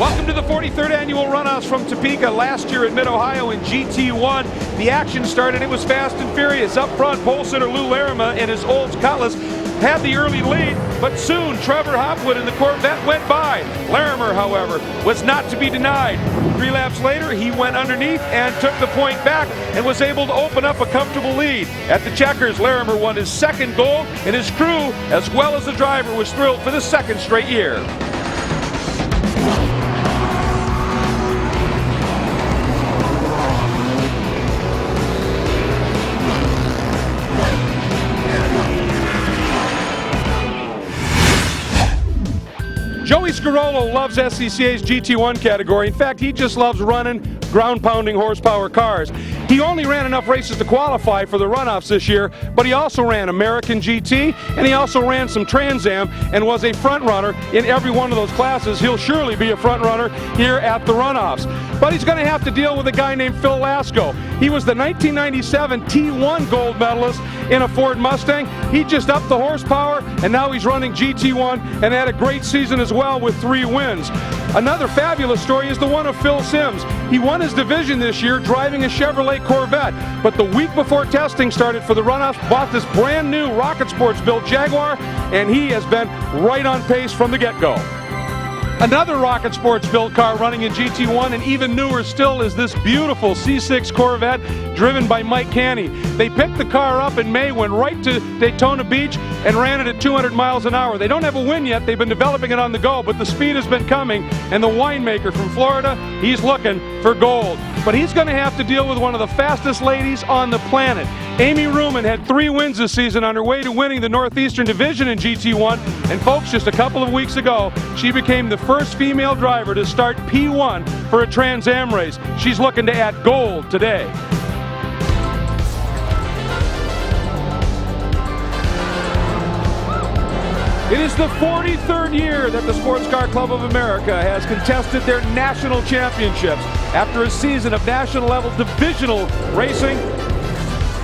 Welcome to the 43rd annual Runoffs from Topeka. Last year in Mid-Ohio in GT1, the action started. It was fast and furious. Up front, pole sitter Lou Larima and his Olds Cutlass had the early lead, but soon Trevor Hopwood and the Corvette went by. Larimer, however, was not to be denied. 3 laps later, he went underneath and took the point back and was able to open up a comfortable lead. At the checkers, Larimer won his second goal, and his crew, as well as the driver, was thrilled for the second straight year. Joey Scarole loves SCCA's GT1 category. In fact, he just loves running ground-pounding horsepower cars. He only ran enough races to qualify for the Runoffs this year, but he also ran American GT, and he also ran some Trans Am and was a front runner in every one of those classes. He'll surely be a front runner here at the Runoffs. But he's going to have to deal with a guy named Phil Lasco. He was the 1997 T1 gold medalist in a Ford Mustang. He just upped the horsepower, and now he's running GT1 and had a great season as well with 3 wins. Another fabulous story is the one of Phil Sims. He won his division this year driving a Chevrolet Corvette, but the week before testing started for the Runoffs, bought this brand new Rocket Sports built Jaguar, and he has been right on pace from the get-go. Another Rocket Sports built car running in GT1, and even newer still, is this beautiful C6 Corvette driven by Mike Canny. They picked the car up in May, went right to Daytona Beach, and ran it at 200 miles an hour. They don't have a win yet. They've been developing it on the go, but the speed has been coming, and the winemaker from Florida, he's looking for gold. But he's going to have to deal with one of the fastest ladies on the planet. Amy Ruman had 3 wins this season on her way to winning the Northeastern Division in GT1, and folks, just a couple of weeks ago, she became the first female driver to start P1 for a Trans Am race. She's looking to add gold today. It is the 43rd year that the Sports Car Club of America has contested their national championships. After a season of national level divisional racing,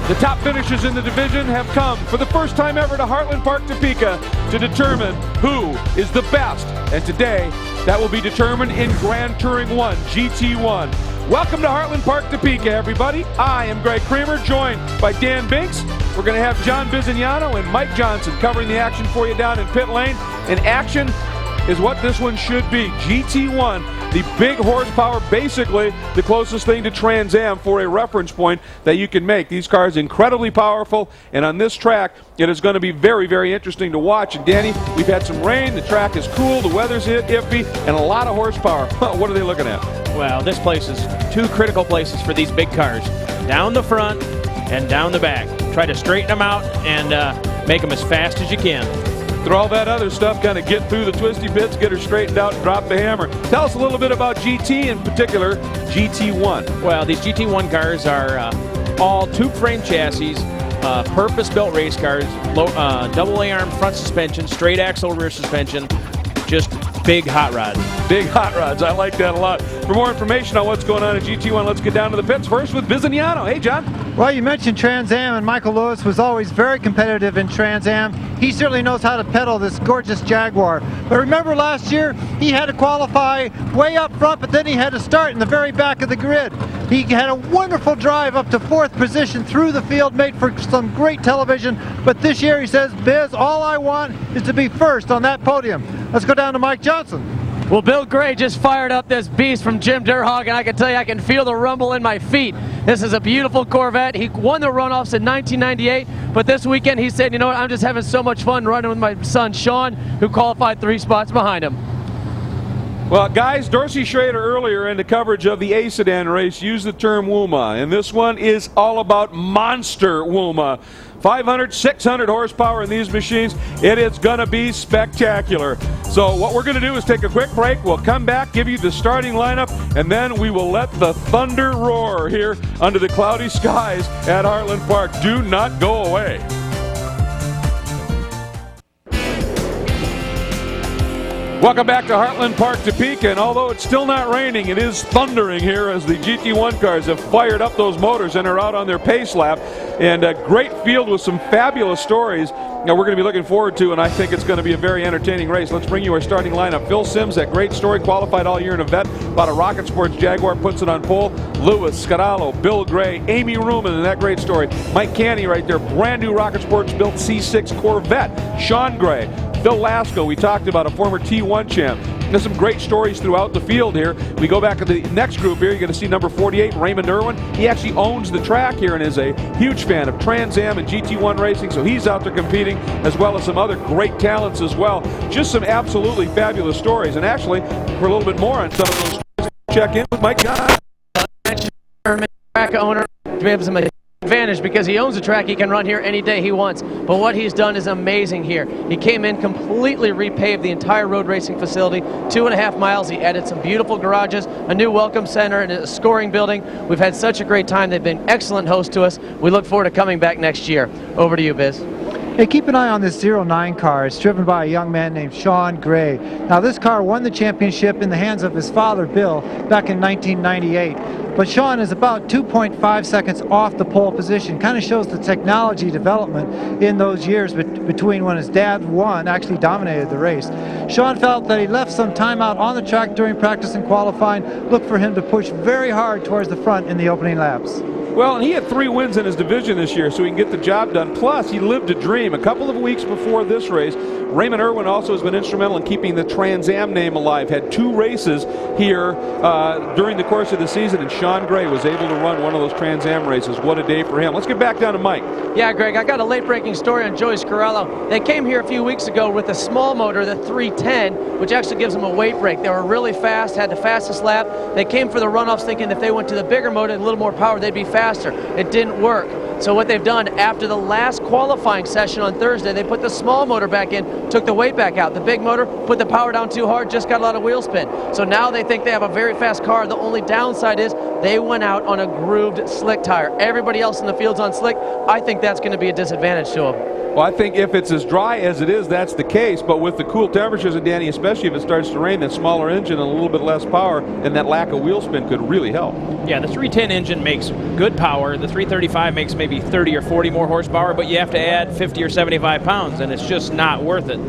the top finishers in the division have come for the first time ever to Heartland Park, Topeka to determine who is the best. And today, that will be determined in Grand Touring 1, GT1. Welcome to Heartland Park, Topeka, everybody. I am Greg Kramer, joined by Dan Binks. We're going to have John Bizignano and Mike Johnson covering the action for you down in pit lane. And action is what this one should be. GT1, the big horsepower, basically the closest thing to Trans Am for a reference point that you can make. These cars incredibly powerful, and on this track, it is going to be very, very interesting to watch. And Danny, we've had some rain, the track is cool, the weather's iffy, and a lot of horsepower. What are they looking at? Well, this place is 2 critical places for these big cars. Down the front and down the back. Try to straighten them out and make them as fast as you can. Through all that other stuff, kind of get through the twisty bits, get her straightened out, and drop the hammer. Tell us a little bit about GT, in particular, GT1. Well, these GT1 cars are all tube frame chassis, purpose-built race cars, double A-arm front suspension, straight axle rear suspension, just big hot rods. Big hot rods. I like that a lot. For more information on what's going on in GT1, let's get down to the pits first with Bizignano. Hey, John. Well, you mentioned Trans Am, and Michael Lewis was always very competitive in Trans Am. He certainly knows how to pedal this gorgeous Jaguar. But remember last year, he had to qualify way up front, but then he had to start in the very back of the grid. He had a wonderful drive up to 4th position through the field, made for some great television. But this year he says, Biz, all I want is to be first on that podium. Let's go down to Mike Johnson. Well, Bill Gray just fired up this beast from Jim Durhog, and I can tell you I can feel the rumble in my feet. This is a beautiful Corvette. He won the Runoffs in 1998, but this weekend he said, you know what, I'm just having so much fun running with my son Sean, who qualified 3 spots behind him. Well, guys, Dorsey Schrader earlier in the coverage of the A sedan race used the term WUMA, and this one is all about monster WUMA. 500, 600 horsepower in these machines. It is going to be spectacular. So what we're going to do is take a quick break. We'll come back, give you the starting lineup, and then we will let the thunder roar here under the cloudy skies at Heartland Park. Do not go away. Welcome back to Heartland Park, Topeka, and although it's still not raining, it is thundering here as the GT1 cars have fired up those motors and are out on their pace lap. And a great field with some fabulous stories that we're going to be looking forward to, and I think it's going to be a very entertaining race. Let's bring you our starting lineup. Phil Simms, that great story, qualified all year in a vet, bought a Rocket Sports Jaguar, puts it on pole. Lewis, Scarole, Bill Gray, Amy Ruman, and that great story. Mike Canny right there, brand new Rocket Sports built C6 Corvette. Sean Gray, Phil Lasco, we talked about, a former T1 champ. There's some great stories throughout the field here. We go back to the next group here. You're going to see number 48, Raymond Irwin. He actually owns the track here and is a huge fan of Trans Am and GT1 racing, so he's out there competing, as well as some other great talents as well. Just some absolutely fabulous stories. And actually, for a little bit more on some of those stories, check in with Mike John. Track owner gives him a advantage because he owns the track. He can run here any day he wants. But what he's done is amazing here. He came in, completely repaved the entire road racing facility, 2.5 miles. He added some beautiful garages, a new welcome center, and a scoring building. We've had such a great time. They've been excellent hosts to us. We look forward to coming back next year. Over to you, Biz. Hey, keep an eye on this 09 car. It's driven by a young man named Sean Gray. Now, this car won the championship in the hands of his father, Bill, back in 1998. But Sean is about 2.5 seconds off the pole position. Kind of shows the technology development in those years between when his dad won, actually dominated the race. Sean felt that he left some time out on the track during practice and qualifying. Look for him to push very hard towards the front in the opening laps. Well, and he had 3 wins in his division this year, so he can get the job done. Plus, he lived a dream. A couple of weeks before this race, Raymond Irwin also has been instrumental in keeping the Trans Am name alive. Had 2 races here during the course of the season, and Sean Gray was able to run one of those Trans Am races. What a day for him. Let's get back down to Mike. Yeah, Greg, I got a late-breaking story on Joey Scarole. They came here a few weeks ago with a small motor, the 310, which actually gives them a weight break. They were really fast, had the fastest lap. They came for the runoffs thinking if they went to the bigger motor and a little more power, they'd be faster. It didn't work. So what they've done, after the last qualifying session on Thursday, they put the small motor back in, took the weight back out. The big motor put the power down too hard, just got a lot of wheel spin. So now they think they have a very fast car. The only downside is they went out on a grooved slick tire. Everybody else in the field's on slick. I think that's going to be a disadvantage to them. Well, I think if it's as dry as it is, that's the case. But with the cool temperatures, and Danny, especially if it starts to rain, that smaller engine and a little bit less power, and that lack of wheel spin could really help. Yeah, the 310 engine makes good power. The 335 makes maybe 30 or 40 more horsepower, but you have to add 50 or 75 pounds, and it's just not worth it.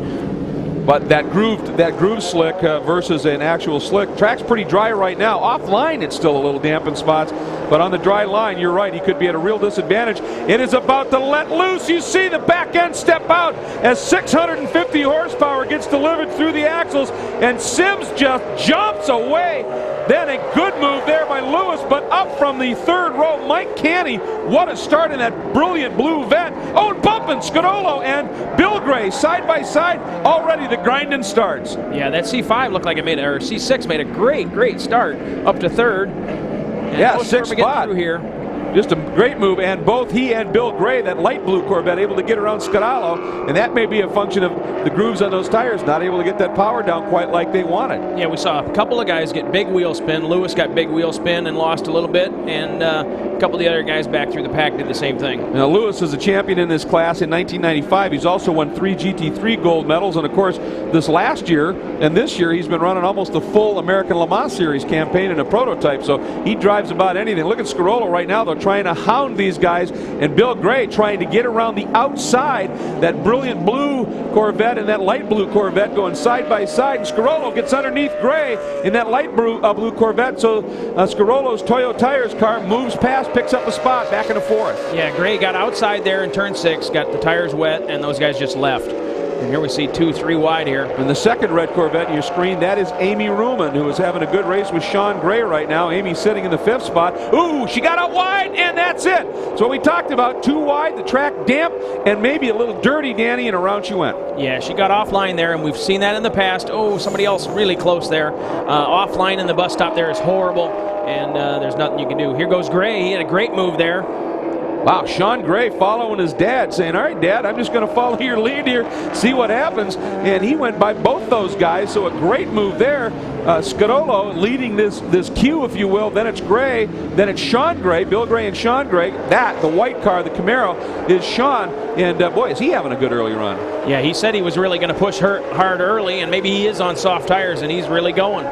But that groove slick versus an actual slick, track's pretty dry right now. Offline, it's still a little damp in spots, but on the dry line, you're right, he could be at a real disadvantage. It is about to let loose. You see the back end step out as 650 horsepower gets delivered through the axles, and Simms just jumps away. Then a good move there by Lewis, but up from the 3rd row, Mike Canny. What a start in that brilliant blue vet. Oh, and bumping Scarole and Bill Gray side by side. Already the grinding starts. Yeah, that C5 looked like it made, or C6 made a great start up to 3rd. And yeah, 6th spot through here. Just a great move, and both he and Bill Gray, that light blue Corvette, able to get around Scarole, and that may be a function of the grooves on those tires, not able to get that power down quite like they wanted. Yeah, we saw a couple of guys get big wheel spin. Lewis got big wheel spin and lost a little bit, and a couple of the other guys back through the pack did the same thing. Now, Lewis is a champion in this class in 1995. He's also won 3 GT3 gold medals, and of course, this last year and this year, he's been running almost the full American Le Mans Series campaign in a prototype, so he drives about anything. Look at Scarole right now, though, trying to hound these guys, and Bill Gray trying to get around the outside. That brilliant blue Corvette and that light blue Corvette going side by side, and Scarole gets underneath Gray in that light blue Corvette, so Scarole's Toyo Tires car moves past, picks up a spot, back in the 4th. Yeah, Gray got outside there in turn 6, got the tires wet, and those guys just left. And here we see 2-3 wide here. And the second red Corvette in your screen, that is Amy Ruman, who is having a good race with Sean Gray right now. Amy sitting in the 5th spot. Ooh, she got out wide, and that's it. So we talked about 2 wide, the track damp, and maybe a little dirty, Danny, and around she went. Yeah, she got offline there, and we've seen that in the past. Oh, somebody else really close there. Offline in the bus stop there is horrible, and there's nothing you can do. Here goes Gray. He had a great move there. Wow, Sean Gray following his dad, saying, all right, Dad, I'm just going to follow your lead here, see what happens. And he went by both those guys, so a great move there. Scarole leading this queue, if you will. Then it's Gray, then it's Sean Gray, Bill Gray and Sean Gray. That, the white car, the Camaro, is Sean. And boy, is he having a good early run. Yeah, he said he was really going to push hard early, and maybe he is on soft tires, and he's really going.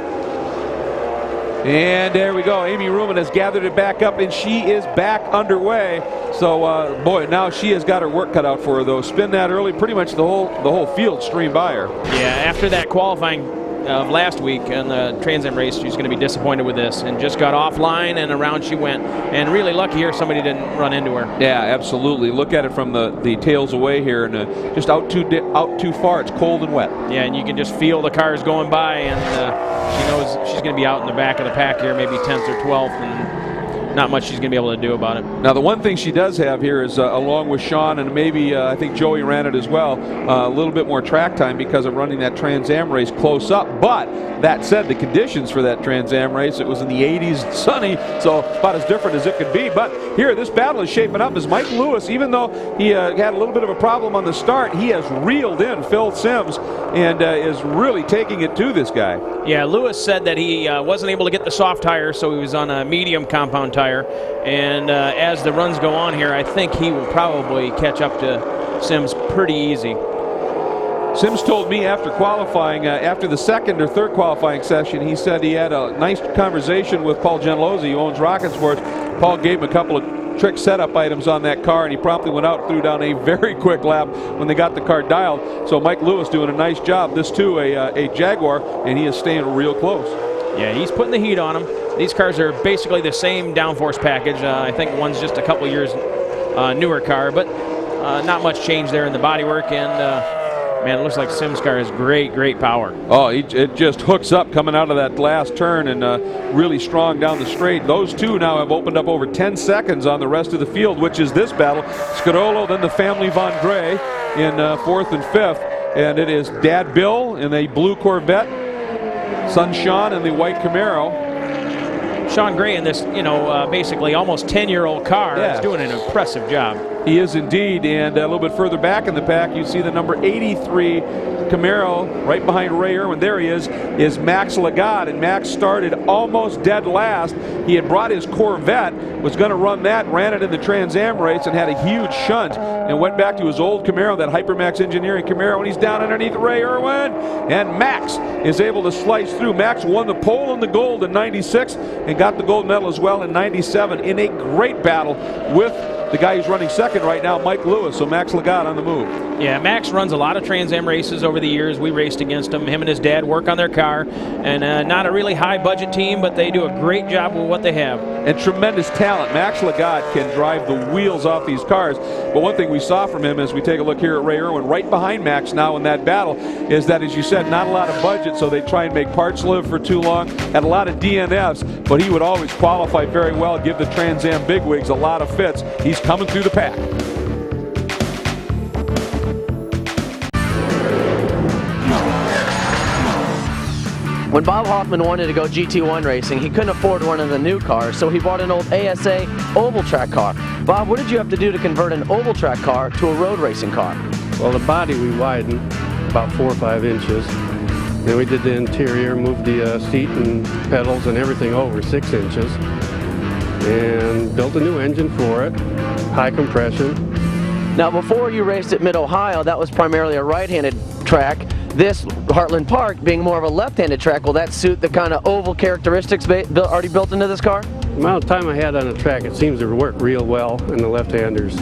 And there we go. Amy Ruman has gathered it back up, and she is back underway. So, boy, now she has got her work cut out for her, though. Spin that early, pretty much the whole field streamed by her. Yeah, after that qualifying of last week in the Trans Am race, she's going to be disappointed with this, and just got offline, and around she went. And really lucky here somebody didn't run into her. Yeah, absolutely. Look at it from the tails away here, and just out too far. It's cold and wet. Yeah, and you can just feel the cars going by, and she knows she's going to be out in the back of the pack here, maybe 10th or 12th, and not much she's going to be able to do about it. Now, the one thing she does have here is, along with Sean, and maybe I think Joey ran it as well, a little bit more track time because of running that Trans Am race close up. But that said, the conditions for that Trans Am race, it was in the 80s, sunny, so about as different as it could be. But here, this battle is shaping up as Mike Lewis, even though he had a little bit of a problem on the start, he has reeled in Phil Simms and is really taking it to this guy. Yeah, Lewis said that he wasn't able to get the soft tire, so he was on a medium compound tire. And as the runs go on here, I think he will probably catch up to Simms pretty easy. Simms told me after qualifying, after the second or third qualifying session, he said he had a nice conversation with Paul Gentilozzi, who owns Rocket Sports. Paul gave him a couple of trick setup items on that car, and he promptly went out and threw down a very quick lap when they got the car dialed. So Mike Lewis doing a nice job. This too, a Jaguar, and he is staying real close. Yeah, he's putting the heat on them. These cars are basically the same downforce package. I think one's just a couple years newer car, but not much change there in the bodywork. And man, it looks like Simms' car has great power. Oh, it just hooks up coming out of that last turn, and really strong down the straight. Those two now have opened up over 10 seconds on the rest of the field, which is this battle. Scarole, then the family Von Gray in 4th and 5th. And it is Dad Bill in a blue Corvette, son Sean in the white Camaro. Sean Gray in this, basically almost 10-year-old car is doing an impressive job. He is indeed, and a little bit further back in the pack, you see the number 83 Camaro right behind Ray Irwin. There he is Max Lagott, and Max started almost dead last. He had brought his Corvette, was going to run that, ran it in the Trans Am race, and had a huge shunt, and went back to his old Camaro, that Hypermax Engineering Camaro, and he's down underneath Ray Irwin, and Max is able to slice through. Max won the pole and the gold in 96, and got the gold medal as well in 97 in a great battle with the guy who's running second right now, Mike Lewis. So Max Lagott on the move. Yeah, Max runs a lot of Trans Am races over the years. We raced against him. Him and his dad work on their car. And not a really high budget team, but they do a great job with what they have. And tremendous talent. Max Lagott can drive the wheels off these cars. But one thing we saw from him as we take a look here at Ray Irwin, right behind Max now in that battle, is that, as you said, not a lot of budget, so they try and make parts live for too long. Had a lot of DNFs, but he would always qualify very well, give the Trans Am bigwigs a lot of fits. He's coming through the pack. When Bob Hoffman wanted to go GT1 racing, he couldn't afford one of the new cars, so he bought an old ASA oval track car. Bob, what did you have to do to convert an oval track car to a road racing car? Well, the body we widened about 4 or 5 inches. Then we did the interior, moved the seat and pedals and everything over 6 inches, and built a new engine for it, high compression. Now, before you raced at Mid-Ohio, that was primarily a right-handed track. This, Heartland Park, being more of a left-handed track, will that suit the kind of oval characteristics already built into this car? The amount of time I had on the track, it seems to work real well in the left-handers.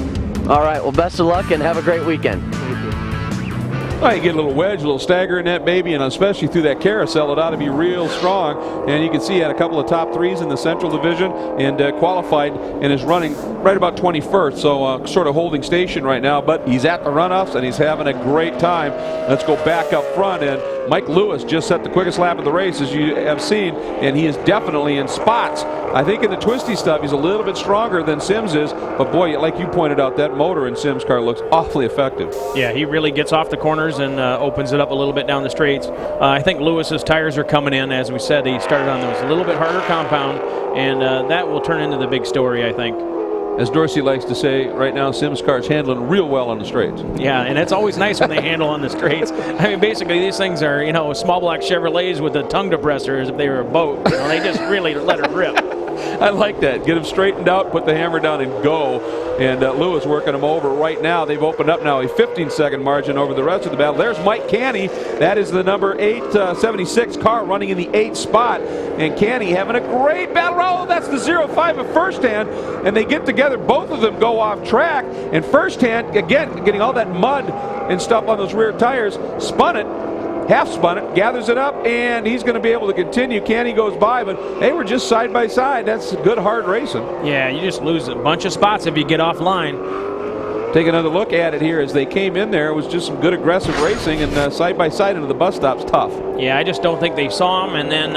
All right, well, best of luck and have a great weekend. Thank you. Well, you get a little wedge, a little stagger in that baby, and especially through that carousel, it ought to be real strong. And you can see he had a couple of top threes in the Central Division, and qualified and is running right about 21st, so sort of holding station right now. But he's at the runoffs, and he's having a great time. Let's go back up front, and Mike Lewis just set the quickest lap of the race, as you have seen, and he is definitely in spots. I think in the twisty stuff, he's a little bit stronger than Simms is, but boy, like you pointed out, that motor in Simms' car looks awfully effective. Yeah, he really gets off the corners and opens it up a little bit down the straights. I think Lewis's tires are coming in. As we said, he started on those a little bit harder compound, and that will turn into the big story, I think. as Dorsey likes to say right now, Sims' car's handling real well on the straights. Yeah, and it's always nice when they handle on the straights. I mean, basically, these things are, you know, small block Chevrolets with a tongue depressor as if they were a boat. You know, they just really let it rip. I like that. Get them straightened out, put the hammer down, and go. And Lewis working them over right now. They've opened up now a 15-second margin over the rest of the battle. There's Mike Canny. That is the number 876 car running in the 8th spot. And Canny having a great battle. Oh, that's the 0-5 of First Hand. And they get together. Both of them go off track. And First Hand, again, getting all that mud and stuff on those rear tires, spun it. Half spun it, gathers it up, and he's going to be able to continue. Canny goes by, but they were just side by side. That's good, hard racing. Yeah, you just lose a bunch of spots if you get offline. Take another look at it here as they came in there. It was just some good aggressive racing, and side by side into the bus stop's tough. Yeah, I just don't think they saw him and then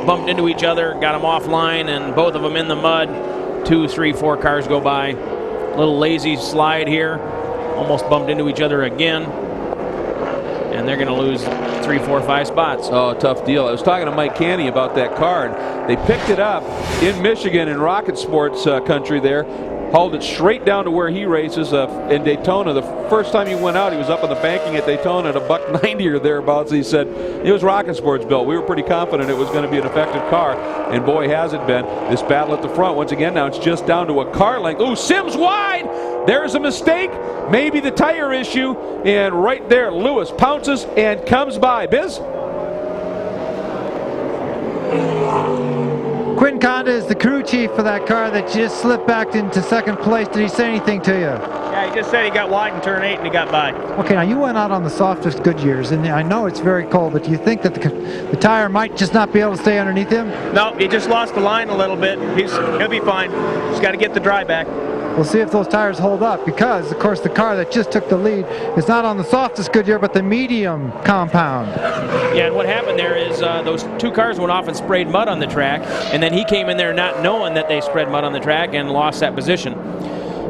bumped into each other, got them offline, and both of them in the mud. 2, 3, 4 cars go by. Little lazy slide here. Almost bumped into each other again. And they're going to lose 3, 4, 5 spots. Oh, tough deal. I was talking to Mike Canny about that car, and they picked it up in Michigan in Rocket Sports country there, hauled it straight down to where he races in Daytona. The first time he went out, he was up on the banking at Daytona at $190 or thereabouts. He said it was Rocket Sports built. We were pretty confident it was going to be an effective car, and boy, has it been. This battle at the front, once again, now it's just down to a car length. Ooh, Sims wide! There's a mistake, maybe the tire issue, and right there, Lewis pounces and comes by. Biz? Quinn Conda is the crew chief for that car that just slipped back into second place. Did he say anything to you? Yeah, he just said he got wide in turn 8 and he got by. Okay, now you went out on the softest Goodyears, and I know it's very cold, but do you think that the tire might just not be able to stay underneath him? No, he just lost the line a little bit. He'll be fine. He's got to get the dry back. We'll see if those tires hold up, because, of course, the car that just took the lead is not on the softest Goodyear, but the medium compound. Yeah, and what happened there is those 2 cars went off and sprayed mud on the track, and then he came in there not knowing that they spread mud on the track and lost that position.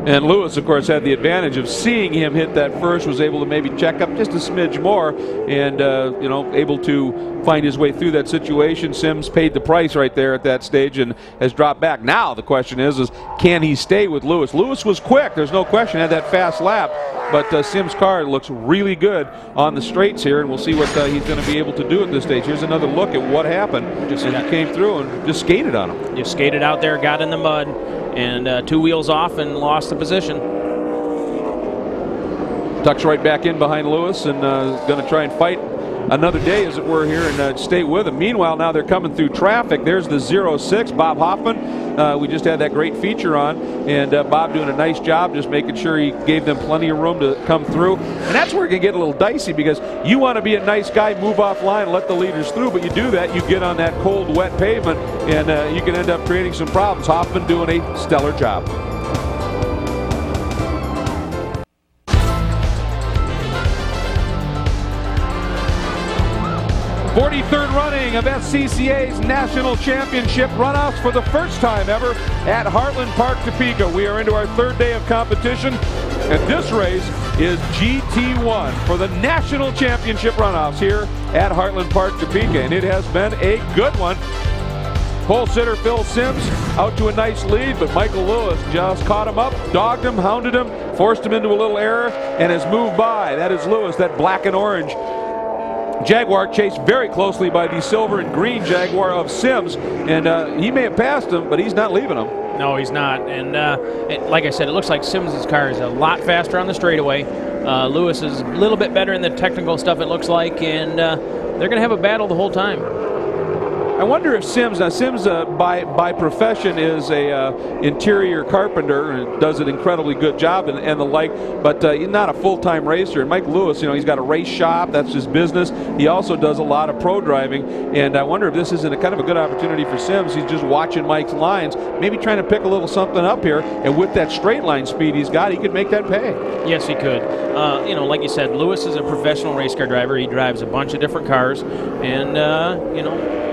And Lewis, of course, had the advantage of seeing him hit that first, was able to maybe check up just a smidge more, and, you know, able to find his way through that situation. Sims paid the price right there at that stage and has dropped back. Now the question is can he stay with Lewis? Lewis was quick, there's no question, had that fast lap, but Sims' car looks really good on the straights here, and we'll see what he's going to be able to do at this stage. Here's another look at what happened. Just came through and just skated on him. Just skated out there, got in the mud, and 2 wheels off and lost the position. Tucks right back in behind Lewis and going to try and fight another day, as it were, here and stay with him. Meanwhile, now they're coming through traffic. There's the 06, Bob Hoffman. We just had that great feature on, and Bob doing a nice job just making sure he gave them plenty of room to come through. And that's where it can get a little dicey, because you want to be a nice guy, move off line, let the leaders through, but you do that, you get on that cold, wet pavement, and you can end up creating some problems. Hoffman doing a stellar job. 43rd running of SCCA's National Championship Runoffs for the first time ever at Heartland Park, Topeka. We are into our 3rd day of competition, and this race is GT1 for the National Championship Runoffs here at Heartland Park, Topeka, and it has been a good one. Pole sitter Phil Sims out to a nice lead, but Michael Lewis just caught him up, dogged him, hounded him, forced him into a little error, and has moved by. That is Lewis, that black and orange Jaguar, chased very closely by the silver and green Jaguar of Sims, and he may have passed him, but he's not leaving him. No, he's not. And like I said, it looks like Sims' car is a lot faster on the straightaway. Lewis is a little bit better in the technical stuff, it looks like, and they're going to have a battle the whole time. I wonder if Sims by profession is a interior carpenter and does an incredibly good job and the like, but he's not a full-time racer. And Mike Lewis, you know, he's got a race shop, that's his business. He also does a lot of pro driving, and I wonder if this isn't a kind of a good opportunity for Sims. He's just watching Mike's lines, maybe trying to pick a little something up here, and with that straight line speed he's got, he could make that pay. Yes, he could. You know, like you said, Lewis is a professional race car driver. He drives a bunch of different cars, and you know,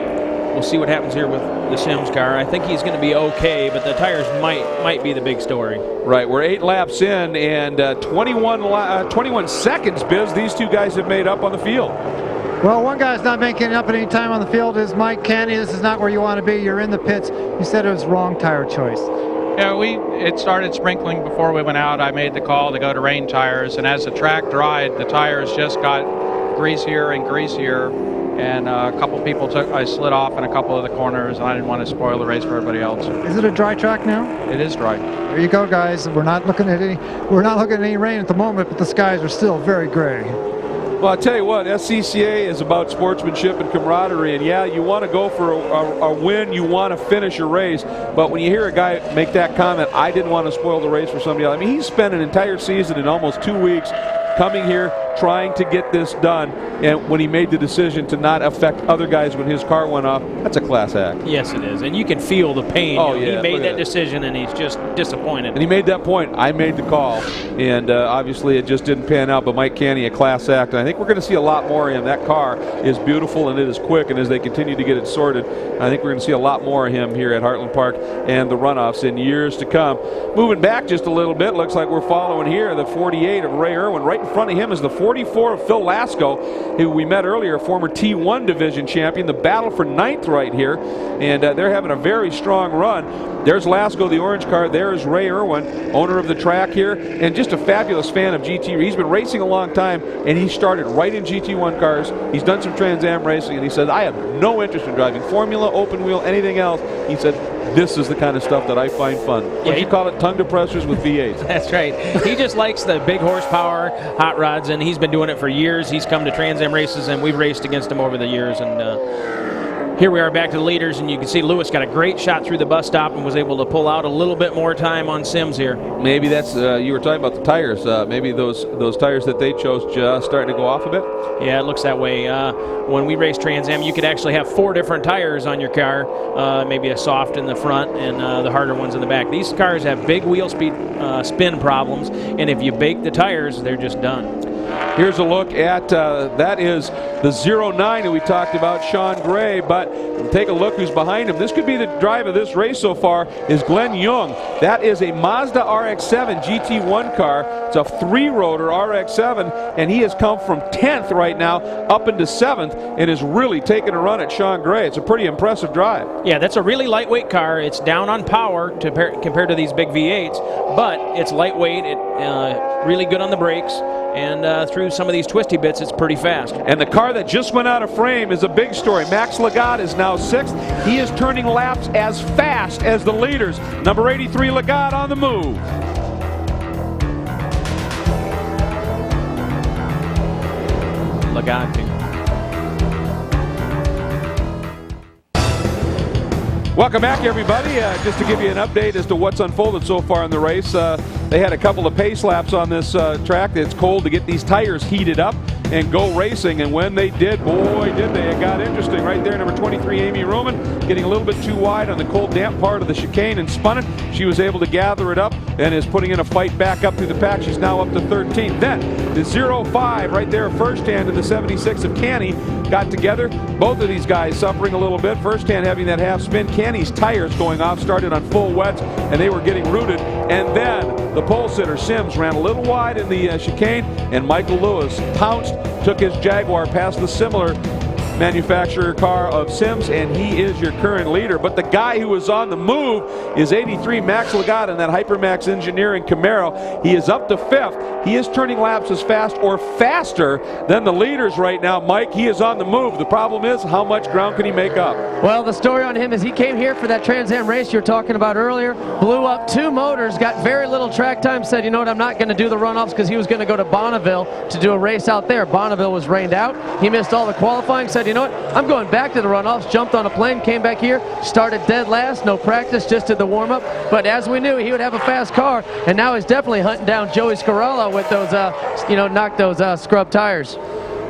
we'll see what happens here with the Sims car. I think he's going to be okay, but the tires might be the big story. Right, we're 8 laps in, and 21 seconds, Biz, these two guys have made up on the field. Well, one guy's not making up at any time on the field is Mike Canny. This is not where you want to be. You're in the pits. You said it was wrong tire choice. Yeah, it started sprinkling before we went out. I made the call to go to rain tires, and as the track dried, the tires just got greasier and greasier. And a couple people I slid off in a couple of the corners, and I didn't want to spoil the race for everybody else. Is it a dry track now? It is dry. There you go, guys. We're not looking at any rain at the moment, but the skies are still very gray. Well, I'll tell you what, SCCA is about sportsmanship and camaraderie, and yeah, you want to go for a win, you want to finish a race, but when you hear a guy make that comment, I didn't want to spoil the race for somebody else. I mean, he spent an entire season in almost 2 weeks coming here trying to get this done, and when he made the decision to not affect other guys when his car went off, that's a class act. Yes, it is, and you can feel the pain. Oh, He yeah, made look at that decision, and he's just disappointed. And he made that point. I made the call, and obviously it just didn't pan out, but Mike Canny, a class act, and I think we're going to see a lot more of him. That car is beautiful, and it is quick, and as they continue to get it sorted, I think we're going to see a lot more of him here at Heartland Park and the runoffs in years to come. Moving back just a little bit, looks like we're following here the 48 of Ray Irwin. Right in front of him is the 44 of Phil Lasco, who we met earlier, former T1 division champion. The battle for 9th right here, and they're having a very strong run. There's Lasco, the orange car. There's Ray Irwin, owner of the track here, and just a fabulous fan of GT. He's been racing a long time, and he started right in GT1 cars. He's done some Trans Am racing, and he said, I have no interest in driving Formula, open wheel, anything else. He said, this is the kind of stuff that I find fun. What do you call it? Tongue depressors with V8s. That's right. He just likes the big horsepower hot rods, and he's been doing it for years. He's come to Trans Am races, and we've raced against him over the years. And here we are back to the leaders, and you can see Lewis got a great shot through the bus stop and was able to pull out a little bit more time on Sims here. Maybe that's, you were talking about the tires. Maybe those tires that they chose just starting to go off a bit? Yeah, it looks that way. When we race Trans Am, you could actually have 4 different tires on your car, maybe a soft in the front and the harder ones in the back. These cars have big wheel speed spin problems, and if you bake the tires, they're just done. Here's a look at, that is the 09 that we talked about, Sean Gray, but take a look who's behind him. This could be the drive of this race so far, is Glenn Young. That is a Mazda RX-7 GT1 car. It's a 3-rotor RX-7, and he has come from 10th right now up into 7th and is really taking a run at Sean Gray. It's a pretty impressive drive. Yeah, that's a really lightweight car. It's down on power compared to these big V8s, but it's lightweight, really good on the brakes, and through some of these twisty bits, it's pretty fast. And the car that just went out of frame is a big story. Max Lagott is now 6th. He is turning laps as fast as the leaders. Number 83 Lagott on the move. Lagott. Welcome back, everybody. Just to give you an update as to what's unfolded so far in the race. They had a couple of pace laps on this track. It's cold to get these tires heated up and go racing, and when they did, boy, did they. It got interesting right there. Number 23, Amy Ruman, getting a little bit too wide on the cold, damp part of the chicane and spun it. She was able to gather it up and is putting in a fight back up through the pack. She's now up to 13th. Then the 05 right there, first hand, and the 76 of Canny got together. Both of these guys suffering a little bit. First hand having that half spin. Canny's tires going off, started on full wets, and they were getting rooted. And then the pole sitter, Sims, ran a little wide in the chicane, and Michael Lewis pounced, took his Jaguar past the similar manufacturer car of Sims, and he is your current leader. But the guy who is on the move is 83 Max Lagott in that Hypermax Engineering Camaro. He is up to 5th. He is turning laps as fast or faster than the leaders right now. Mike, he is on the move. The problem is, how much ground can he make up? Well, the story on him is he came here for that Trans Am race you were talking about earlier, blew up 2 motors, got very little track time, said, you know what, I'm not going to do the runoffs because he was going to go to Bonneville to do a race out there. Bonneville was rained out. He missed all the qualifying, said, you know what, I'm going back to the runoffs, jumped on a plane, came back here, started dead last, no practice, just did the warm-up. But as we knew, he would have a fast car, and now he's definitely hunting down Joey Scarole with those, knock those scrub tires.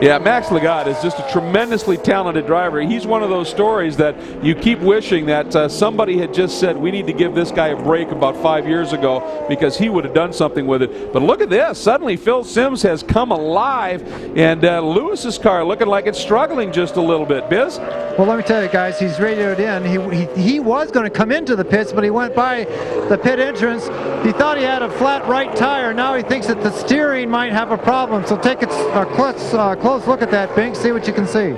Yeah, Max Lagott is just a tremendously talented driver. He's one of those stories that you keep wishing that somebody had just said, we need to give this guy a break about 5 years ago, because he would have done something with it. But look at this. Suddenly Phil Sims has come alive, and Lewis's car looking like it's struggling just a little bit. Biz? Well, let me tell you guys, he's radioed in. He was going to come into the pits, but he went by the pit entrance. He thought he had a flat right tire. Now he thinks that the steering might have a problem. So take a close look at that, Bink. See what you can see.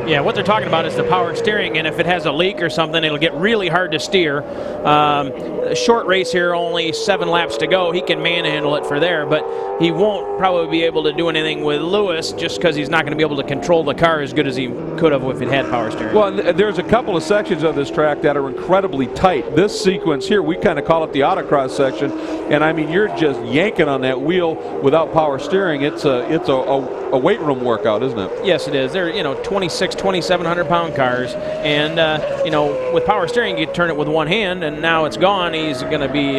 Yeah, what they're talking about is the power steering, and if it has a leak or something, it'll get really hard to steer. A short race here, only 7 laps to go. He can manhandle it for there, but he won't probably be able to do anything with Lewis just because he's not going to be able to control the car as good as he could have if it had power steering. Well, there's a couple of sections of this track that are incredibly tight. This sequence here, we kind of call it the autocross section, and I mean, you're just yanking on that wheel without power steering. It's a weight room workout, isn't it? Yes, it is. They're 2,700 pound cars, and with power steering you turn it with one hand, and now it's gone. He's going to be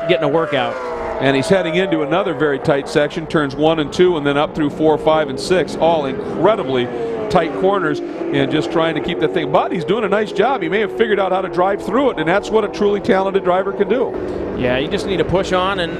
getting a workout. And he's heading into another very tight section, turns 1 and 2, and then up through 4, 5, and 6, all incredibly tight corners, and just trying to keep the thing. But he's doing a nice job. He may have figured out how to drive through it, and that's what a truly talented driver can do. Yeah, you just need to push on, and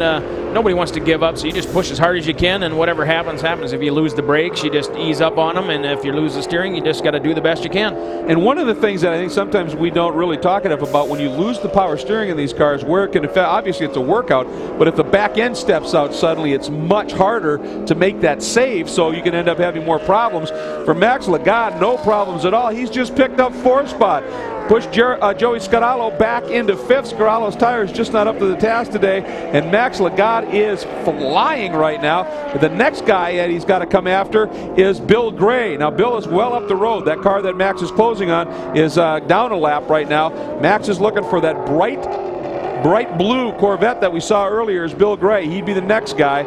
nobody wants to give up, so you just push as hard as you can, and whatever happens, happens. If you lose the brakes, you just ease up on them, and if you lose the steering, you just got to do the best you can. And one of the things that I think sometimes we don't really talk enough about, when you lose the power steering in these cars, where it can affect, obviously it's a workout, but if the back end steps out suddenly, it's much harder to make that save, so you can end up having more problems. For Max Lagott, no problems at all. He's just picked up 4th spot. Pushed Joey Scarole back into 5th. Scarole's tires just not up to the task today, and Max Lagott is flying right now. But the next guy that he's got to come after is Bill Gray. Now, Bill is well up the road. That car that Max is closing on is down a lap right now. Max is looking for that bright blue Corvette that we saw earlier is Bill Gray. He'd be the next guy.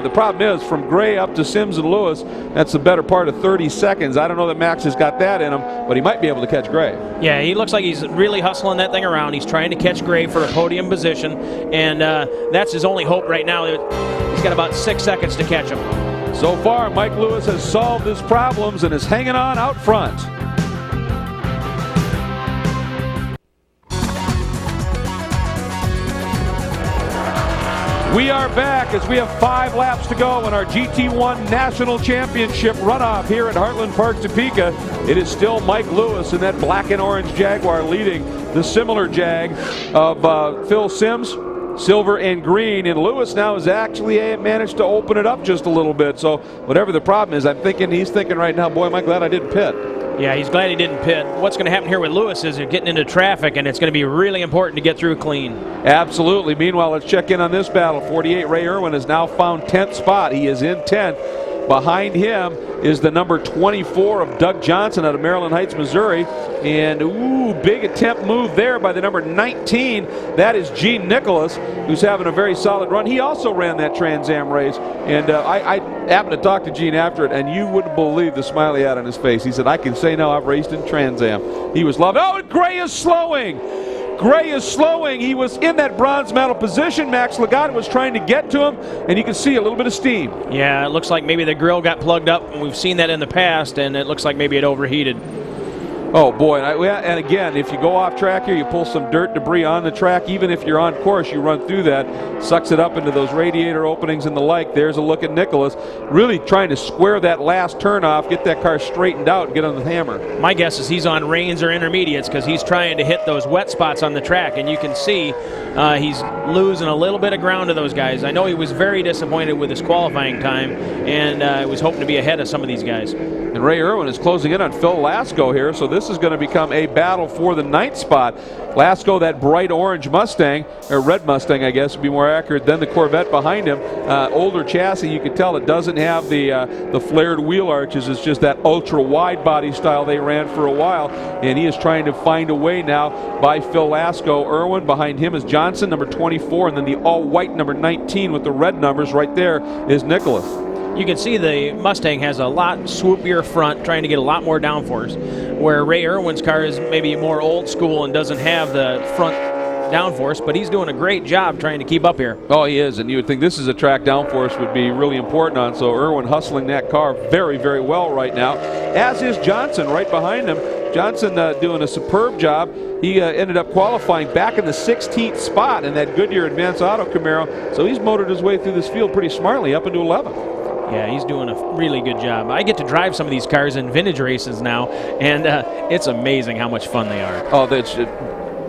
The problem is, from Gray up to Sims and Lewis, that's the better part of 30 seconds. I don't know that Max has got that in him, but he might be able to catch Gray. Yeah, he looks like he's really hustling that thing around. He's trying to catch Gray for a podium position, and that's his only hope right now. He's got about 6 seconds to catch him. So far, Mike Lewis has solved his problems and is hanging on out front. We are back as we have 5 laps to go in our GT1 National Championship runoff here at Heartland Park, Topeka. It is still Mike Lewis in that black and orange Jaguar leading the similar Jag of Phil Sims, silver and green. And Lewis now has actually managed to open it up just a little bit. So whatever the problem is, he's thinking right now, boy, am I glad I didn't pit. Yeah, he's glad he didn't pit. What's going to happen here with Lewis is they're getting into traffic, and it's going to be really important to get through clean. Absolutely. Meanwhile, let's check in on this battle. 48 Ray Irwin has now found 10th spot. He is in 10th. Behind him is the number 24 of Doug Johnson out of Maryland Heights, Missouri. And, big attempt move there by the number 19. That is Gene Nicholas, who's having a very solid run. He also ran that Trans Am race. And I happened to talk to Gene after it, and you wouldn't believe the smile he had on his face. He said, I can say now I've raced in Trans Am. He was loving. Oh, and Gray is slowing. Gray is slowing. He was in that bronze medal position. Max Lagott was trying to get to him, and you can see a little bit of steam. Yeah, it looks like maybe the grill got plugged up, and we've seen that in the past, and it looks like maybe it overheated. Oh, boy. And again, if you go off track here, you pull some dirt debris on the track. Even if you're on course, you run through that, sucks it up into those radiator openings and the like. There's a look at Nicholas, really trying to square that last turn off, get that car straightened out, and get on the hammer. My guess is he's on reins or intermediates because he's trying to hit those wet spots on the track, and you can see he's losing a little bit of ground to those guys. I know he was very disappointed with his qualifying time, and was hoping to be ahead of some of these guys. And Ray Irwin is closing in on Phil Lasco here, so this is going to become a battle for the 9th spot. Lasco, that bright orange Mustang, or red Mustang, I guess would be more accurate, than the Corvette behind him. Older chassis, you can tell it doesn't have the flared wheel arches. It's just that ultra wide body style they ran for a while, and he is trying to find a way now by Phil Lasco. Irwin, behind him is Johnson, number 24, and then the all-white number 19 with the red numbers right there is Nicholas. You can see the Mustang has a lot swoopier front, trying to get a lot more downforce, where Ray Irwin's car is maybe more old school and doesn't have the front downforce, but he's doing a great job trying to keep up here. Oh, he is, and you would think this is a track downforce would be really important on, so Irwin hustling that car very, very well right now, as is Johnson right behind him. Johnson doing a superb job. He ended up qualifying back in the 16th spot in that Goodyear Advanced Auto Camaro, so he's motored his way through this field pretty smartly up into 11th. Yeah, he's doing a really good job. I get to drive some of these cars in vintage races now, and it's amazing how much fun they are. Oh, that's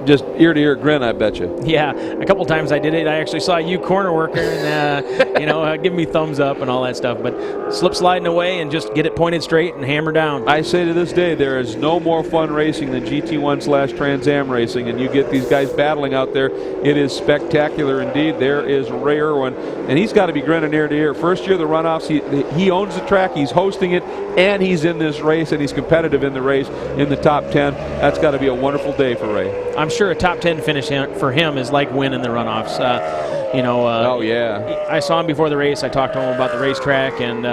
just ear-to-ear grin, I bet you. Yeah, a couple times I did it. I actually saw you corner worker and, give me thumbs up and all that stuff. But slip sliding away and just get it pointed straight and hammer down. I say to this day, there is no more fun racing than GT1/Trans Am racing, and you get these guys battling out there. It is spectacular indeed. There is Ray Irwin, and he's got to be grinning ear to ear. First year of the runoffs, he owns the track, he's hosting it, and he's in this race, and he's competitive in the race in the top 10. That's got to be a wonderful day for Ray. I'm sure a top 10 finish for him is like winning the runoffs. Oh, yeah. I saw him before the race. I talked to him about the racetrack, and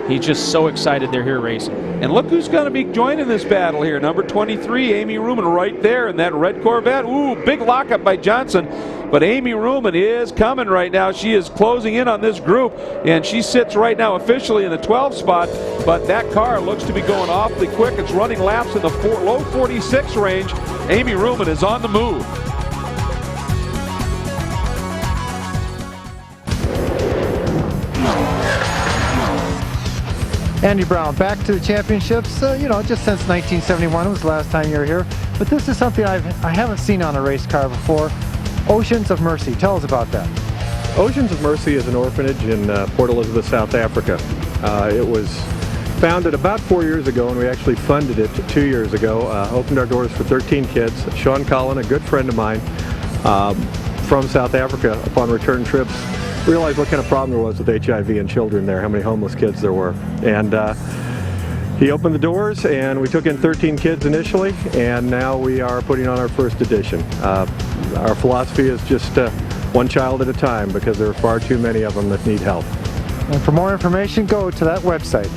he's just so excited they're here racing. And look who's going to be joining this battle here. Number 23, Amy Ruman, right there in that red Corvette. Ooh, big lockup by Johnson. But Amy Ruman is coming right now. She is closing in on this group, and she sits right now officially in the 12th spot. But that car looks to be going awfully quick. It's running laps in the low 46 range. Amy Ruman is on the move. Andy Brown, back to the championships. Just since 1971 was the last time you were here. But this is something I haven't seen on a race car before. Oceans of Mercy. Tell us about that. Oceans of Mercy is an orphanage in Port Elizabeth, South Africa. It was founded about 4 years ago, and we actually funded it 2 years ago. Opened our doors for 13 kids. Sean Collin, a good friend of mine from South Africa, upon return trips, realized what kind of problem there was with HIV in children there, how many homeless kids there were. And he opened the doors, and we took in 13 kids initially, and now we are putting on our first edition. Our philosophy is just one child at a time, because there are far too many of them that need help. And for more information, go to that website.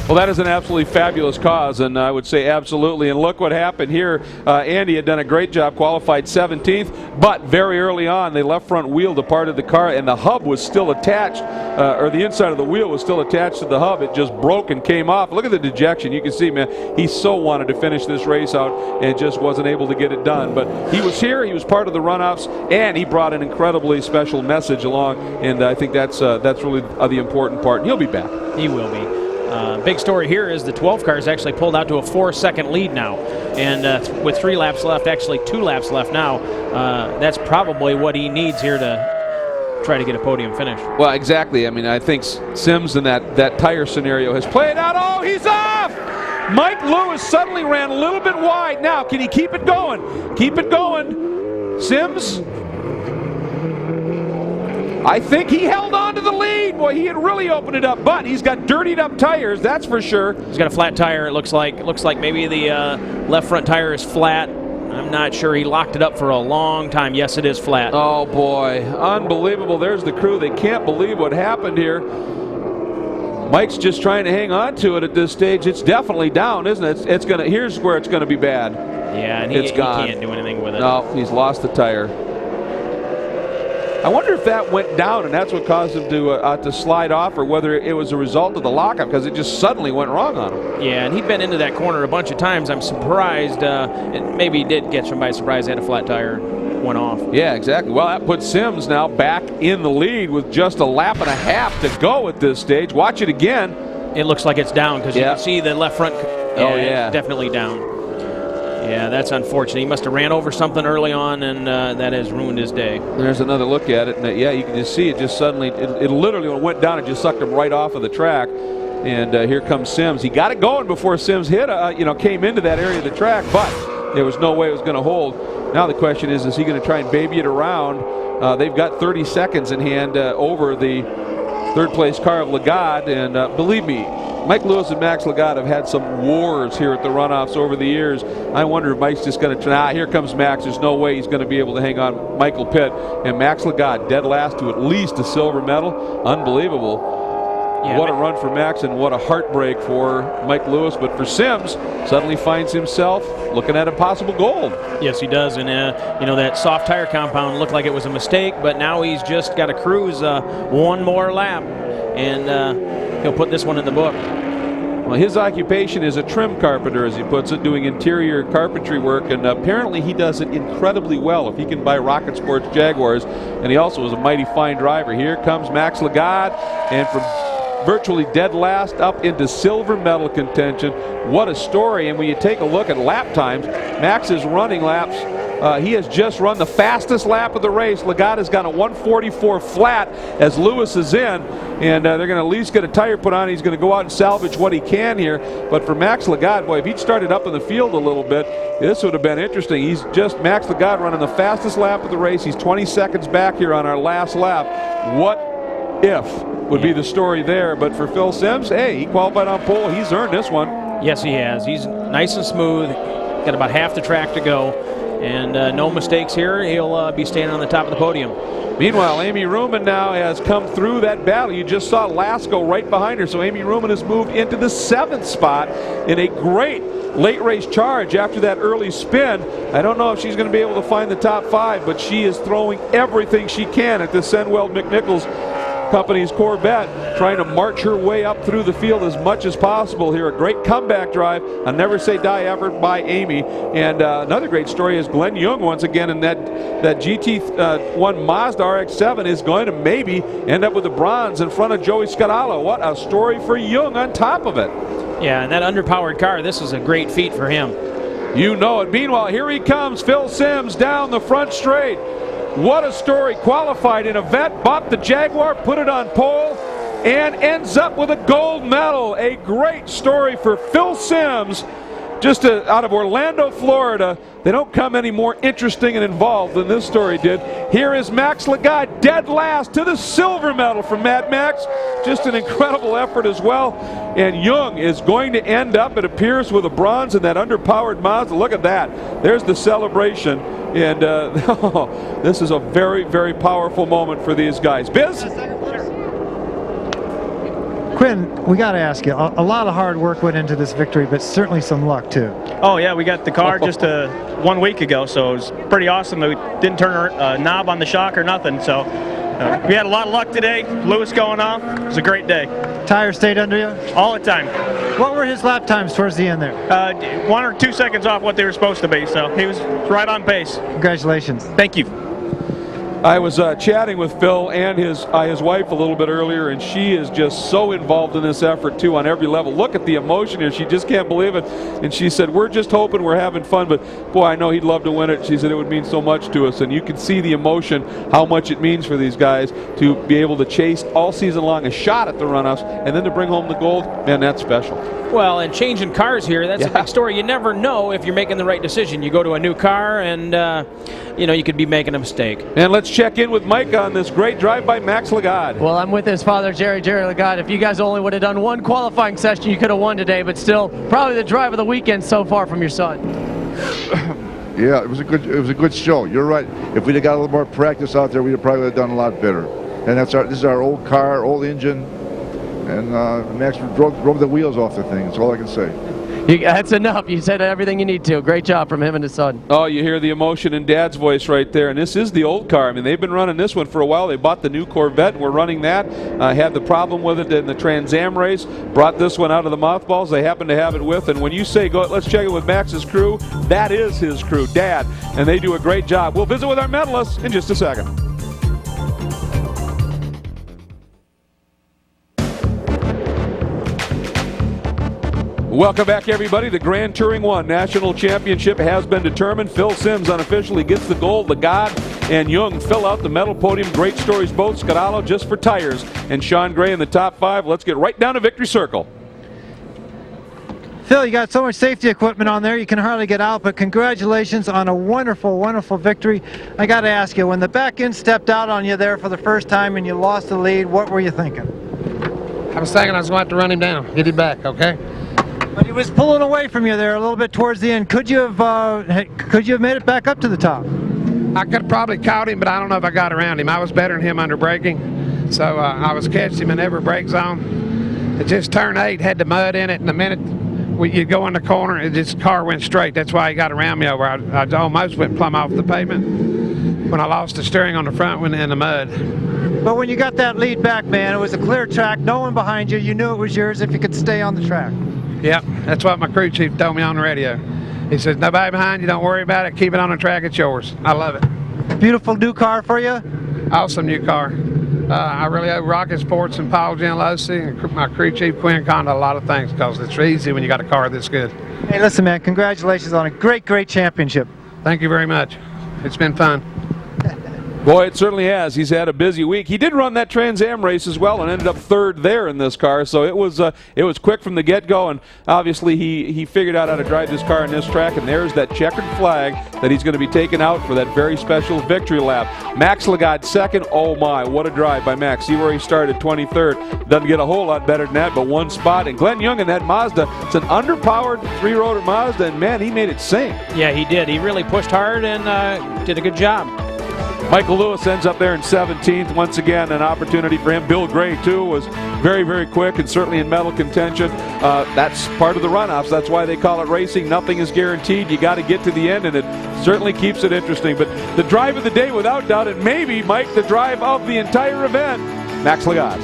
Well, that is an absolutely fabulous cause, and I would say absolutely. And look what happened here. Andy had done a great job, qualified 17th, but very early on, the left front wheel departed the car, and the hub was still attached, or the inside of the wheel was still attached to the hub. It just broke and came off. Look at the dejection. You can see, man, he so wanted to finish this race out and just wasn't able to get it done. But he was here, he was part of the runoffs, and he brought an incredibly special message along, and I think that's really the important part. And he'll be back. He will be. Big story here is the 12 car is actually pulled out to a 4-second lead now. And with 3 laps left, actually 2 laps left now, that's probably what he needs here to try to get a podium finish. Well, exactly. I mean, I think Sims in that tire scenario has played out. Oh, he's off! Mike Lewis suddenly ran a little bit wide. Now, can he keep it going? Keep it going. Sims? I think he held on to the lead. Boy, he had really opened it up, but he's got dirtied up tires, that's for sure. He's got a flat tire, it looks like. It looks like maybe the left front tire is flat. I'm not sure. He locked it up for a long time. Yes, it is flat. Oh, boy. Unbelievable. There's the crew. They can't believe what happened here. Mike's just trying to hang on to it at this stage. It's definitely down, isn't it? It's gonna. Here's where it's going to be bad. Yeah, and he can't do anything with it. No, he's lost the tire. I wonder if that went down and that's what caused him to slide off, or whether it was a result of the lockup, because it just suddenly went wrong on him. Yeah, and he'd been into that corner a bunch of times. I'm surprised. Maybe he did catch him by surprise. He had a flat tire, went off. Yeah, exactly. Well, that puts Sims now back in the lead with just a lap and a half to go at this stage. Watch it again. It looks like it's down, because you can see the left front. Yeah. It's definitely down. Yeah, that's unfortunate. He must have ran over something early on, and that has ruined his day. There's another look at it, and yeah, you can just see it just suddenly, it literally when it went down, it just sucked him right off of the track. And here comes Sims. He got it going before Sims hit, came into that area of the track, but there was no way it was going to hold. Now the question is he going to try and baby it around? They've got 30 seconds in hand over the third place car of Lagott, and believe me, Mike Lewis and Max Lagott have had some wars here at the runoffs over the years. I wonder if Mike's just going to, here comes Max. There's no way he's going to be able to hang on Michael Pitt. And Max Lagott dead last to at least a silver medal. Unbelievable. Yeah, what a run for Max, and what a heartbreak for Mike Lewis. But for Sims, suddenly finds himself looking at a possible gold. Yes, he does. And, that soft tire compound looked like it was a mistake, but now he's just got to cruise one more lap. And he'll put this one in the book. Well, his occupation is a trim carpenter, as he puts it, doing interior carpentry work, and apparently he does it incredibly well if he can buy Rocket Sports Jaguars, and he also is a mighty fine driver. Here comes Max Lagott, and from virtually dead last up into silver medal contention. What a story. And when you take a look at lap times, Max is running laps. He has just run the fastest lap of the race. Lagott has got a 144 flat as Lewis is in, and they're going to at least get a tire put on. He's going to go out and salvage what he can here. But for Max Lagott, boy, if he'd started up in the field a little bit, this would have been interesting. He's just Max Lagott running the fastest lap of the race. He's 20 seconds back here on our last lap. What if would be the story there. But for Phil Simms, hey, he qualified on pole. He's earned this one. Yes, he has. He's nice and smooth. Got about half the track to go. And no mistakes here. He'll be standing on the top of the podium. Meanwhile, Amy Ruman now has come through that battle. You just saw Lasco right behind her. So Amy Ruman has moved into the 7th spot in a great late race charge after that early spin. I don't know if she's going to be able to find the top 5, but she is throwing everything she can at the Senwell McNichols Company's Corvette, trying to march her way up through the field as much as possible here. A great comeback drive, a never say die effort by Amy. And another great story is Glenn Young once again in that GT1 Mazda RX-7 is going to maybe end up with the bronze in front of Joey Scarole. What a story for Young on top of it. Yeah, and that underpowered car, this is a great feat for him. You know it. Meanwhile, here he comes, Phil Simms down the front straight. What a story. Qualified in a vet, bopped the Jaguar, put it on pole, and ends up with a gold medal. A great story for Phil Simms, just out of Orlando, Florida. They don't come any more interesting and involved than this story did. Here is Max Lagott, dead last to the silver medal from Mad Max. Just an incredible effort as well. And Young is going to end up, it appears, with a bronze in that underpowered Mazda. Look at that. There's the celebration. And this is a very, very powerful moment for these guys. Biz? Quinn, we got to ask you, a lot of hard work went into this victory, but certainly some luck too. Oh yeah, we got the car just 1 week ago, so it was pretty awesome. We didn't turn a knob on the shock or nothing, so we had a lot of luck today. Lewis going off. It was a great day. Tires stayed under you? All the time. What were his lap times towards the end there? 1 or 2 seconds off what they were supposed to be, so he was right on pace. Congratulations. Thank you. I was chatting with Phil and his wife a little bit earlier, and she is just so involved in this effort too on every level. Look at the emotion here. She just can't believe it. And she said, we're just hoping, we're having fun, but boy, I know he'd love to win it. She said it would mean so much to us. And you can see the emotion, how much it means for these guys to be able to chase all season long a shot at the runoffs and then to bring home the gold. Man, that's special. Well, and changing cars here, that's a big story. You never know if you're making the right decision. You go to a new car and, you know, you could be making a mistake. And let's check in with Mike on this great drive by Max Lagott. Well, I'm with his father, Jerry Lagott. If you guys only would have done one qualifying session, you could have won today, but still, probably the drive of the weekend so far from your son. Yeah, it was a good show. You're right. If we'd have got a little more practice out there, we'd have probably done a lot better. And this is our old car, old engine. And Max drove the wheels off the thing. That's all I can say. That's enough. You said everything you need to. Great job from him and his son. Oh, you hear the emotion in Dad's voice right there. And this is the old car. I mean, they've been running this one for a while. They bought the new Corvette, and we're running that. Had the problem with it in the Trans Am race. Brought this one out of the mothballs. They happen to have it with. And when you say, go, let's check it with Max's crew, that is his crew, Dad. And they do a great job. We'll visit with our medalists in just a second. Welcome back, everybody. The Grand Touring 1 National Championship has been determined. Phil Simms unofficially gets the gold. Lagott and Young fill out the medal podium. Great stories both. Scarole just for tires. And Sean Gray in the top 5. Let's get right down to Victory Circle. Phil, you got so much safety equipment on there you can hardly get out, but congratulations on a wonderful, wonderful victory. I got to ask you, when the back end stepped out on you there for the first time and you lost the lead, what were you thinking? I was thinking I was going to have to run him down, get him back, okay? But he was pulling away from you there a little bit towards the end. Could you have made it back up to the top? I could have probably caught him, but I don't know if I got around him. I was better than him under braking, so I was catching him in every brake zone. It just turn 8, had the mud in it, and the minute you go in the corner, this car went straight. That's why he got around me over. I almost went plumb off the pavement when I lost the steering on the front one in the mud. But when you got that lead back, man, it was a clear track, no one behind you. You knew it was yours if you could stay on the track. Yep, that's what my crew chief told me on the radio. He says, nobody behind you, don't worry about it, keep it on the track, it's yours. I love it. Beautiful new car for you? Awesome new car. I really owe Rocket Sports and Paul Gianlosi and my crew chief Quinn Conda a lot of things, because it's easy when you got a car this good. Hey, listen, man, congratulations on a great championship. Thank you very much. It's been fun. Boy, it certainly has. He's had a busy week. He did run that Trans Am race as well and ended up third there in this car. So it was quick from the get-go, and obviously he figured out how to drive this car in this track. And there's that checkered flag that he's going to be taking out for that very special victory lap. Max Lagott second. Oh my, what a drive by Max! See where he started, 23rd. Doesn't get a whole lot better than that, but one spot. And Glenn Young in that Mazda. It's an underpowered three-rotor Mazda, and man, he made it sing. Yeah, he did. He really pushed hard and did a good job. Michael Lewis ends up there in 17th. Once again, an opportunity for him. Bill Gray, too, was very, very quick and certainly in medal contention. That's part of the runoffs. That's why they call it racing. Nothing is guaranteed. You got to get to the end, and it certainly keeps it interesting. But the drive of the day, without doubt, and maybe, Mike, the drive of the entire event, Max Lagott.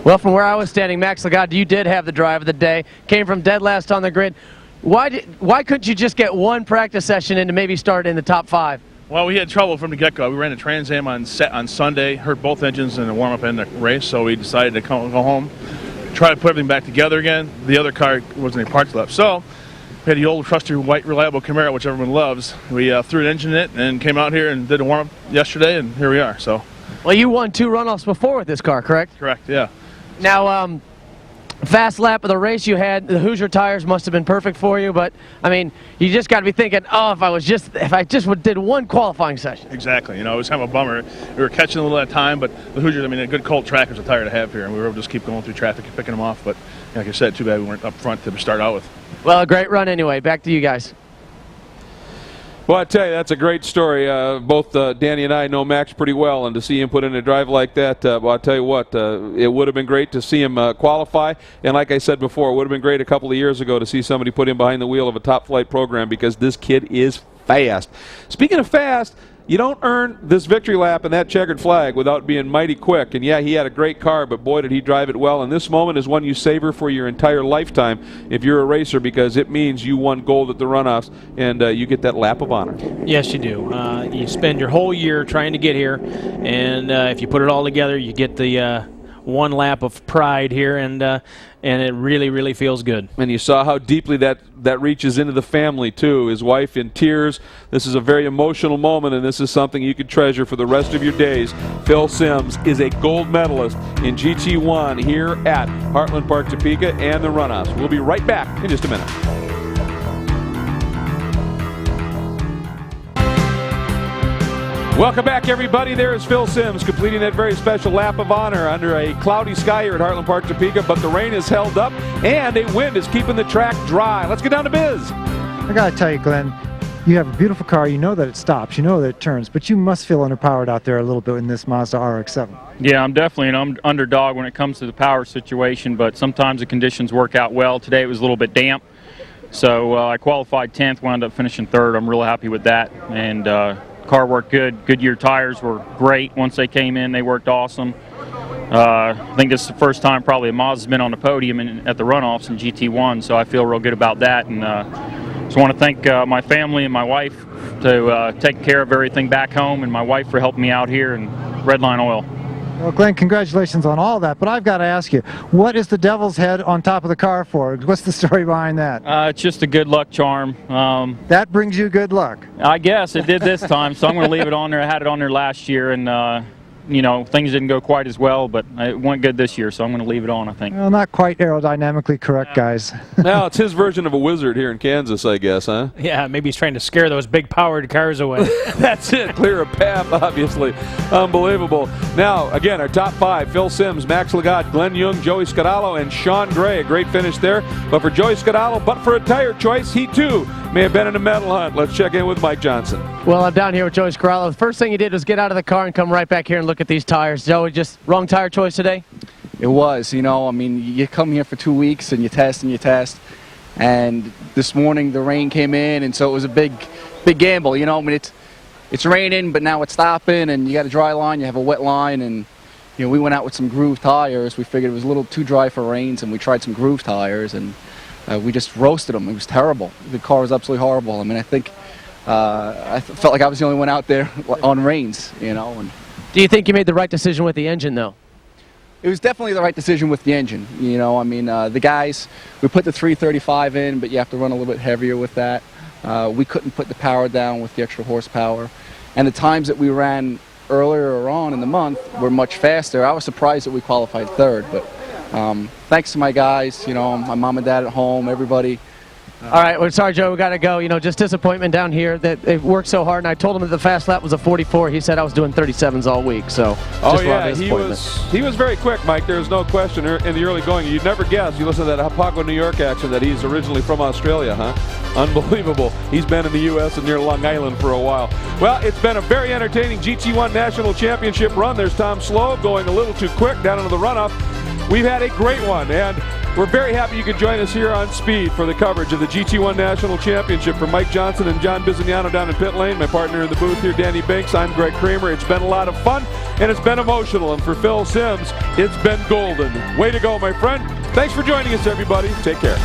Well, from where I was standing, Max Lagott, you did have the drive of the day. Came from dead last on the grid. Why couldn't you just get one practice session in to maybe start in the top 5? Well, we had trouble from the get-go. We ran a Trans Am on Sunday, hurt both engines in the warm-up and the race, so we decided to go home, try to put everything back together again. The other car wasn't any parts left, so we had the old trusty white reliable Camaro, which everyone loves. We threw an engine in it and came out here and did a warm-up yesterday, and here we are. So, well, you won 2 runoffs before with this car, correct? Correct. Yeah. Now, fast lap of the race you had, the Hoosier tires must have been perfect for you, but I mean, you just got to be thinking, oh, if I just did one qualifying session. Exactly. You know, it was kind of a bummer. We were catching a little at a time, but the Hoosiers, I mean, a good cold track was a tire to have here, and we were able to just keep going through traffic and picking them off. But like I said, too bad we weren't up front to start out with. Well, a great run anyway. Back to you guys. Well, I tell you, that's a great story. Both Danny and I know Max pretty well, and to see him put in a drive like that, well, I'll tell you what, it would have been great to see him qualify. And like I said before, it would have been great a couple of years ago to see somebody put him behind the wheel of a top-flight program, because this kid is fast. Speaking of fast, you don't earn this victory lap and that checkered flag without being mighty quick. And yeah, he had a great car, but boy, did he drive it well. And this moment is one you savor for your entire lifetime if you're a racer, because it means you won gold at the runoffs, and you get that lap of honor. Yes, you do. You spend your whole year trying to get here, and if you put it all together, you get the one lap of pride here, and it really, really feels good. And you saw how deeply that reaches into the family, too. His wife in tears. This is a very emotional moment, and this is something you could treasure for the rest of your days. Phil Simms is a gold medalist in GT1 here at Heartland Park, Topeka, and the runoffs. We'll be right back in just a minute. Welcome back, everybody. There is Phil Simms completing that very special lap of honor under a cloudy sky here at Heartland Park, Topeka, but the rain is held up and a wind is keeping the track dry. Let's get down to biz. I gotta tell you, Glenn, you have a beautiful car. You know that it stops, you know that it turns, but you must feel underpowered out there a little bit in this Mazda RX-7. Yeah, I'm definitely an underdog when it comes to the power situation, but sometimes the conditions work out well. Today it was a little bit damp, so I qualified 10th, wound up finishing 3rd. I'm real happy with that, and car worked good. Goodyear tires were great. Once they came in, they worked awesome. I think this is the first time probably a Mazda's been on the podium at the runoffs in GT1, so I feel real good about that. And just want to thank my family and my wife to take care of everything back home, and my wife for helping me out here, and Redline Oil. Well, Glenn, congratulations on all that, but I've got to ask you, what is the devil's head on top of the car for? What's the story behind that? It's just a good luck charm. That brings you good luck. I guess it did this time, so I'm going to leave it on there. I had it on there last year, and you know, things didn't go quite as well, but it went good this year, so I'm going to leave it on, I think. Well, not quite aerodynamically correct, guys. Now, it's his version of a wizard here in Kansas, I guess, huh? Yeah, maybe he's trying to scare those big powered cars away. That's it. Clear a path, obviously. Unbelievable. Now, again, our top 5, Phil Simms, Max Lagott, Glenn Young, Joey Scarole, and Sean Gray. A great finish there. But for Joey Scarole, but for a tire choice, he too may have been in a medal hunt. Let's check in with Mike Johnson. Well, I'm down here with Joey Scarole. The first thing he did was get out of the car and come right back here and look at these tires. Joey, just wrong tire choice today? It was, you know, I mean, you come here for 2 weeks and you test and you test. And this morning the rain came in, and so it was a big gamble, you know. I mean, it's raining, but now it's stopping, and you got a dry line, you have a wet line, and you know, we went out with some groove tires. We figured it was a little too dry for rains, and we tried some groove tires, and we just roasted them. It was terrible. The car was absolutely horrible. I mean, I think I felt like I was the only one out there on reins, you know. And Do you think you made the right decision with the engine, though? it was definitely the right decision with the engine. You know, I mean, the guys, we put the 335 in, but you have to run a little bit heavier with that. We couldn't put the power down with the extra horsepower. And the times that we ran earlier on in the month were much faster. I was surprised that we qualified third, but thanks to my guys, you know, my mom and dad at home, everybody. All right, well, sorry, Joe, we got to go. You know, just disappointment down here that they worked so hard, and I told him that the fast lap was a 44. He said I was doing 37s all week, so oh just a lot yeah, of he was very quick, Mike. There's no question in the early going. You'd never guess. You listen to that Hapagua, New York accent that he's originally from Australia, huh? Unbelievable. He's been in the U.S. and near Long Island for a while. Well, it's been a very entertaining GT1 National Championship run. There's Tom Slow going a little too quick down into the runoff. We've had a great one, and we're very happy you could join us here on Speed for the coverage of the GT1 National Championship. For Mike Johnson and John Bizignano down in pit lane, my partner in the booth here, Danny Binks, I'm Greg Kramer. It's been a lot of fun, and it's been emotional. And for Phil Simms, it's been golden. Way to go, my friend. Thanks for joining us, everybody. Take care.